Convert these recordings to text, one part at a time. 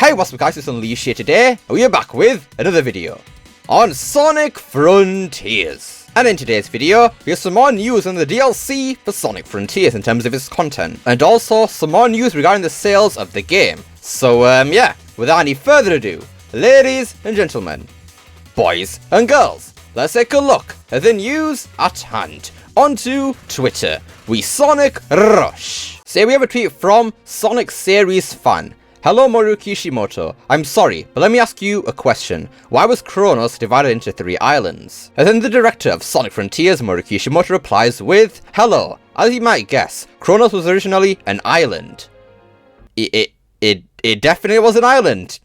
Hey, what's up guys, it's Unleashed here today, and we are back with another video on Sonic Frontiers. And in today's video, we have some more news on the DLC for Sonic Frontiers in terms of its content, and also some more news regarding the sales of the game. So yeah, without any further ado, ladies and gentlemen, boys and girls, let's take a look at the news at hand. Onto Twitter, we Sonic Rush. So we have a tweet from Sonic Series fan. Hello Moru Kishimoto, I'm sorry, but let me ask you a question. Why was Kronos divided into 3 islands? And then the director of Sonic Frontiers, Moru Kishimoto, replies with, hello, as you might guess, Kronos was originally an island. It definitely was an island.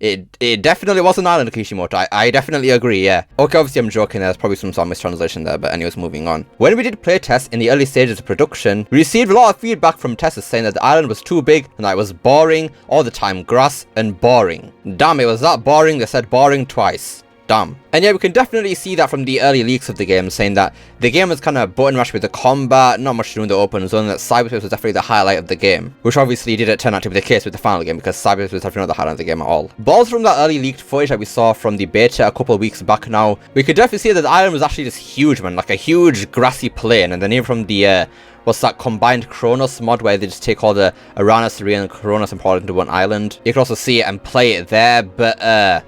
It definitely was an island, Kishimoto. I definitely agree, yeah. Okay, obviously I'm joking, there's probably some sort of mistranslation there, but anyways, moving on. When we did playtests in the early stages of production, we received a lot of feedback from testers saying that the island was too big and that it was boring, all the time grass and boring. Damn, it was that boring, they said boring twice. Damn. And yeah, we can definitely see that from the early leaks of the game, saying that the game was kind of button mashed with the combat, not much to do in the open zone, that cyberspace was definitely the highlight of the game. Which obviously didn't turn out to be the case with the final game, because cyberspace was definitely not the highlight of the game at all. But also from that early leaked footage that we saw from the beta a couple of weeks back now, we could definitely see that the island was actually this huge, man, like a huge grassy plain, and then even from the what's that combined Kronos mod where they just take all the Uranus, Ria, and Kronos and pour it into one island. You can also see it and play it there, but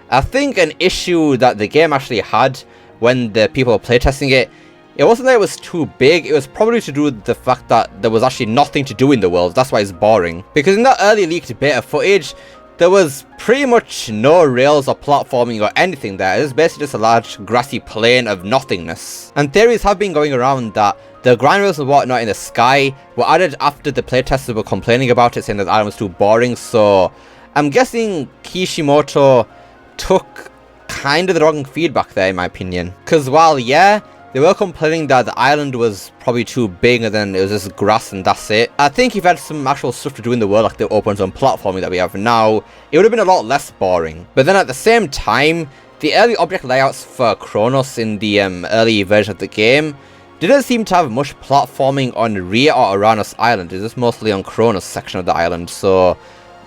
I think an issue that the game actually had when the people were playtesting it, it wasn't that it was too big, it was probably to do with the fact that there was actually nothing to do in the world. That's why it's boring. Because in that early leaked beta footage, there was pretty much no rails or platforming or anything there. It was basically just a large grassy plain of nothingness. And theories have been going around that the grind rails and whatnot in the sky were added after the playtesters were complaining about it, saying that the island was too boring. So I'm guessing Kishimoto took kind of the wrong feedback there, in my opinion. Because while, yeah, they were complaining that the island was probably too big and then it was just grass and that's it, I think if you had some actual stuff to do in the world, like the open zone platforming that we have now, it would have been a lot less boring. But then at the same time, the early object layouts for Kronos in the early version of the game didn't seem to have much platforming on Ria or Uranus Island. It was mostly on Kronos section of the island, so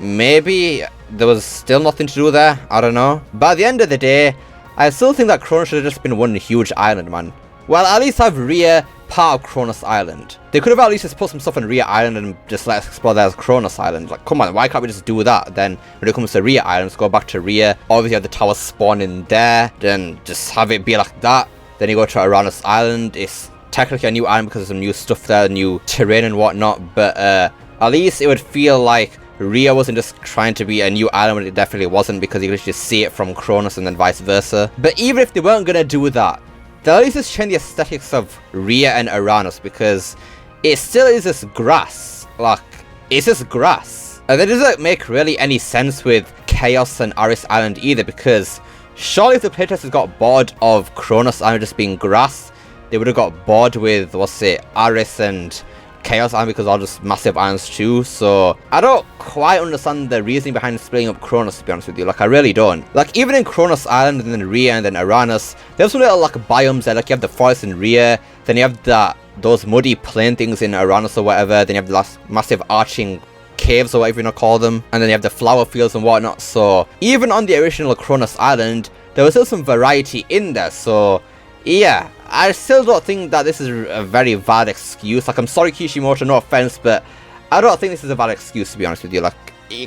maybe there was still nothing to do there, I don't know. But at the end of the day, I still think that Kronos should have just been one huge island, man. Well, at least have Ria part of Kronos Island. They could have at least just put some stuff on Ria Island and just let us explore that as Kronos Island. Like, come on, why can't we just do that? Then when it comes to Ria Island, let's go back to Ria. Obviously have the tower spawn in there, then just have it be like that. Then you go to Uranus Island, it's technically a new island because there's some new stuff there, new terrain and whatnot, but at least it would feel like Ria wasn't just trying to be a new island when it definitely wasn't, because you could just see it from Kronos and then vice versa. But even if they weren't going to do that, they'll at least just change the aesthetics of Ria and Uranus, because it still is this grass. Like, it's just grass. And that doesn't make really any sense with Chaos and Aris Island either, because surely if the playtesters got bored of Kronos Island just being grass, they would have got bored with, what's it, Aris and Chaos Island, because all just massive islands too. So I don't quite understand the reasoning behind splitting up Kronos, to be honest with you. Like, I really don't. Like, even in Kronos Island and then Ria and then Uranus, there's some little like biomes there. Like, you have the forest in Ria, then you have those muddy plain things in Uranus or whatever, then you have the last massive arching caves or whatever you want to call them, and then you have the flower fields and whatnot. So even on the original Kronos Island, there was still some variety in there. So yeah, I still don't think that this is a very valid excuse. Like, I'm sorry Kishimoto, no offense, but I don't think this is a valid excuse, to be honest with you. Like,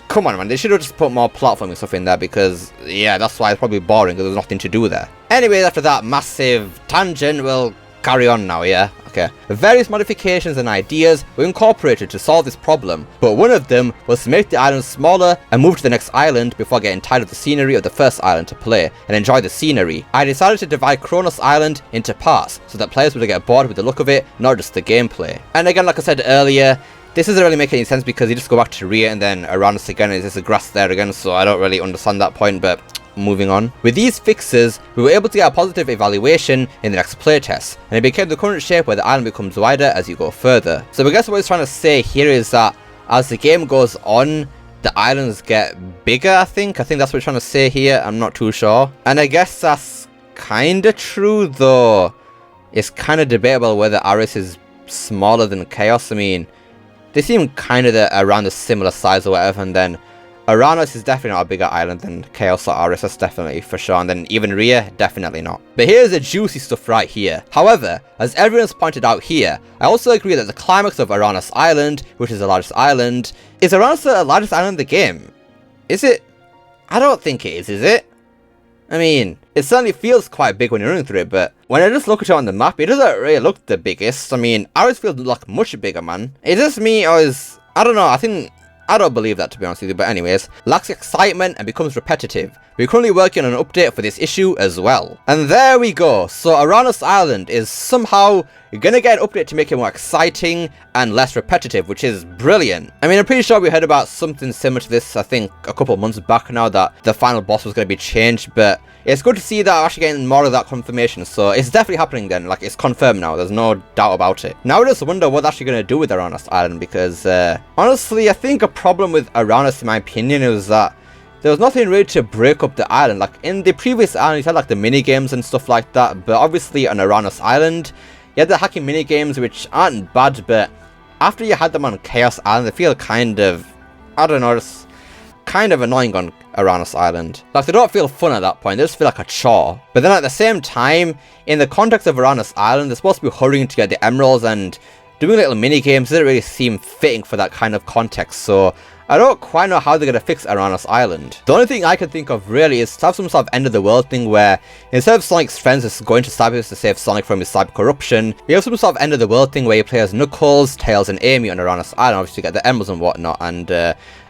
come on, man, they should have just put more platforming stuff in there, because yeah, that's why it's probably boring, because there's nothing to do there. Anyways, after that massive tangent, we'll carry on now, yeah? Okay. Various modifications and ideas were incorporated to solve this problem, but one of them was to make the island smaller and move to the next island before getting tired of the scenery of the first island to play and enjoy the scenery. I decided to divide Kronos Island into parts so that players would get bored with the look of it, not just the gameplay. And again, like I said earlier, this doesn't really make any sense, because you just go back to Ria and then Uranus again, and there's a grass there again, so I don't really understand that point, but moving on. With these fixes, we were able to get a positive evaluation in the next playtest, and it became the current shape where the island becomes wider as you go further. So I guess what it's trying to say here is that as the game goes on, the islands get bigger, I think that's what it's trying to say here. I'm not too sure. And I guess that's kind of true, though it's kind of debatable whether Aris is smaller than Chaos. I mean, they seem kind of around a similar size or whatever, and then Uranus is definitely not a bigger island than Chaos or Ares, that's definitely for sure, and then even Rhea, definitely not. But here's the juicy stuff right here. However, as everyone's pointed out here, I also agree that the climax of Uranus Island, which is the largest island, is Uranus the largest island in the game? Is it? I don't think it is it? I mean, it certainly feels quite big when you're running through it, but when I just look at it on the map, it doesn't really look the biggest. I mean, Ares feels like much bigger, man. Is this me, or is... I don't know, I don't believe that, to be honest with you, but anyways, lacks excitement and becomes repetitive. We're currently working on an update for this issue as well. And there we go, so Uranus Island is somehow gonna get an update to make it more exciting and less repetitive, which is brilliant. I mean, I'm pretty sure we heard about something similar to this, I think, a couple of months back now, that the final boss was gonna be changed, but it's good to see that I'm actually getting more of that confirmation, so it's definitely happening then, like, it's confirmed now, there's no doubt about it. Now I just wonder what they're actually going to do with Uranus Island, because, honestly, I think a problem with Uranus, in my opinion, is that there was nothing really to break up the island. Like, in the previous island, you had, like, the mini-games and stuff like that, but obviously on Uranus Island, you had the hacking mini-games, which aren't bad, but after you had them on Chaos Island, they feel kind of, I don't know, just kind of annoying on Uranus Island. Like, they don't feel fun at that point, they just feel like a chore. But then at the same time, in the context of Uranus Island, they're supposed to be hurrying to get the emeralds, and doing little mini games doesn't really seem fitting for that kind of context, so I don't quite know how they're going to fix Uranus Island. The only thing I can think of really is to have some sort of end of the world thing where instead of Sonic's friends is going to Cyberus to save Sonic from his cyber corruption, we have some sort of end of the world thing where you play as Knuckles, Tails and Amy on Uranus Island, obviously to get the emeralds and whatnot, and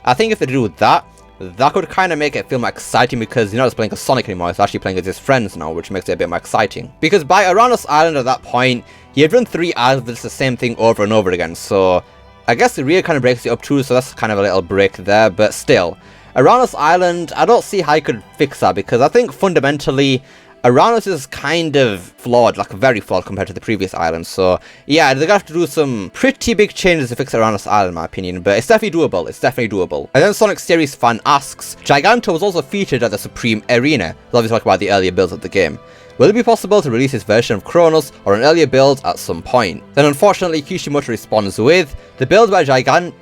I think if they do that, that could kind of make it feel more exciting, because you're not just playing as Sonic anymore, it's actually playing as his friends now, which makes it a bit more exciting. Because by Uranus Island at that point, you've done 3 islands with the same thing over and over again, so I guess the Rhea kind of breaks it up too, so that's kind of a little break there, but still. Uranus Island, I don't see how you could fix that, because I think fundamentally, Uranus is kind of flawed, like very flawed compared to the previous islands, so yeah, they're gonna have to do some pretty big changes to fix Uranus Island in my opinion, but it's definitely doable, And then Sonic Series fan asks, Giganto was also featured at the Supreme Arena, so obviously talking about the earlier builds of the game. Will it be possible to release this version of Kronos or an earlier build at some point? Then unfortunately Kishimoto responds with, the build by Gigant,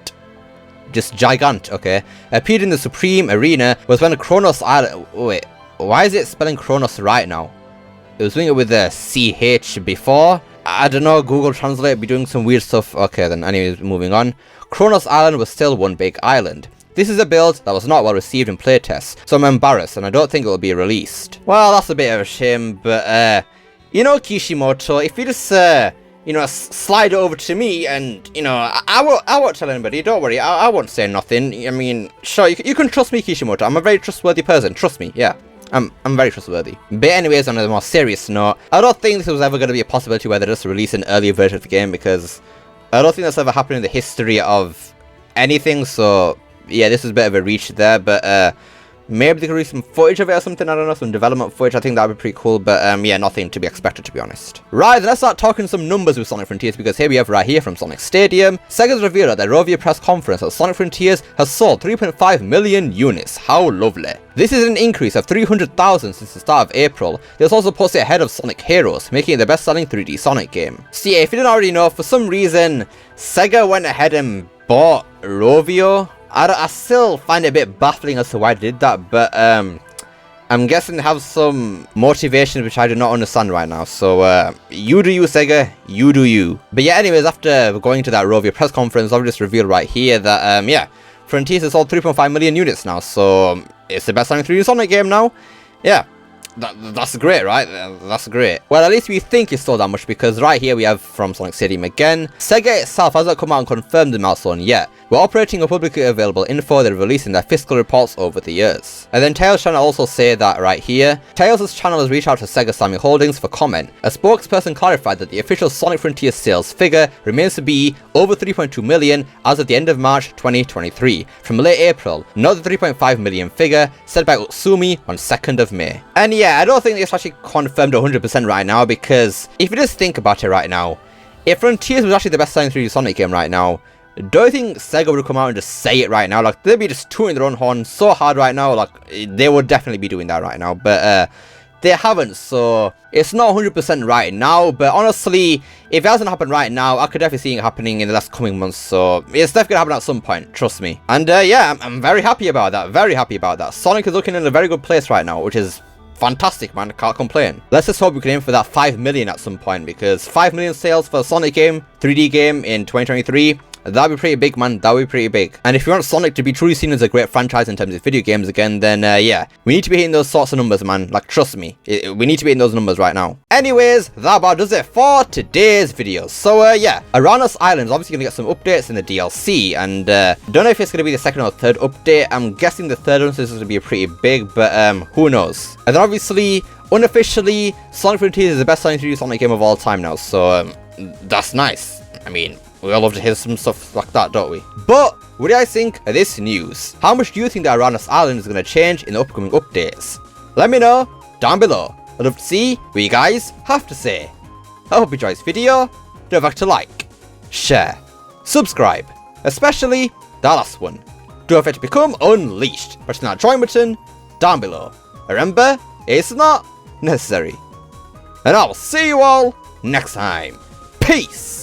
okay, appeared in the Supreme Arena was when Kronos Island, wait, why is it spelling Kronos right now? It was doing it with the CH before. I don't know, Google Translate be doing some weird stuff. Okay then, anyways, moving on. Kronos Island was still one big island. This is a build that was not well received in playtests, so I'm embarrassed and I don't think it will be released. Well, that's a bit of a shame, but you know, Kishimoto, if you just you know, slide over to me and, you know, I won't tell anybody, don't worry, I won't say nothing. I mean, sure, you can trust me, Kishimoto, I'm a very trustworthy person, trust me, yeah. I'm very trustworthy. But anyways, on a more serious note, I don't think this was ever going to be a possibility where they just release an earlier version of the game, because I don't think that's ever happened in the history of anything, so yeah, this is a bit of a reach there, but maybe they could release some footage of it or something, I don't know, some development footage, I think that would be pretty cool, but yeah, nothing to be expected, to be honest. Right, then let's start talking some numbers with Sonic Frontiers, because here we have right here from Sonic Stadium, Sega's revealed at their Rovia press conference that Sonic Frontiers has sold 3.5 million units, how lovely. This is an increase of 300,000 since the start of April. It was also posted ahead of Sonic Heroes, making it the best-selling 3D Sonic game. So yeah, if you didn't already know, for some reason, Sega went ahead and bought Rovio. I still find it a bit baffling as to why they did that, but I'm guessing they have some motivation which I do not understand right now, so you do you, Sega, you do you. But yeah, anyways, after going to that Rovia press conference, I've just revealed right here that, yeah, Frontiers has sold 3.5 million units now, so it's the best-selling 3D Sonic game now. Yeah. That's great, right? That's great. Well, at least we think it's sold that much, because right here we have from Sonic Stadium again. Sega itself hasn't come out and confirmed the milestone yet. We're operating on publicly available info they're releasing their fiscal reports over the years. And then Tails' channel also say that right here. Tails' channel has reached out to Sega Sammy Holdings for comment. A spokesperson clarified that the official Sonic Frontier sales figure remains to be over 3.2 million as of the end of March 2023, from late April, not the 3.5 million figure said by Utsumi on 2nd of May. And yeah, I don't think it's actually confirmed 100% right now, because if you just think about it right now, if Frontiers was actually the best selling 3D Sonic game right now, don't you think Sega would come out and just say it right now? Like, they'd be just tooting their own horn so hard right now, like, they would definitely be doing that right now, but they haven't, so it's not 100% right now, but honestly, if it hasn't happened right now, I could definitely see it happening in the last coming months, so it's definitely gonna happen at some point, trust me. And yeah, I'm very happy about that, very happy about that. Sonic is looking in a very good place right now, which is fantastic, man, I can't complain. Let's just hope we can aim for that 5 million at some point, because 5 million sales for a Sonic game, 3D game in 2023, that'd be pretty big, man. That would be pretty big. And if you want Sonic to be truly seen as a great franchise in terms of video games again, then yeah, we need to be hitting those sorts of numbers, man. Like, trust me, we need to be hitting those numbers right now. Anyways, that about does it for today's video. So yeah, Aranos Island is obviously gonna get some updates in the DLC, and don't know if it's gonna be the second or third update. I'm guessing the third one is gonna be pretty big, but who knows? And then obviously, unofficially, Sonic Frontiers is the best selling 3D Sonic game of all time now, so that's nice. I mean, we all love to hear some stuff like that, don't we? But what do you guys think of this news? How much do you think that Aranos Island is going to change in the upcoming updates? Let me know down below. I'd love to see what you guys have to say. I hope you enjoyed this video. Don't forget to like, share, subscribe, especially that last one. Don't forget to become unleashed. Pressing that join button down below. Remember, it's not necessary. And I'll see you all next time. Peace!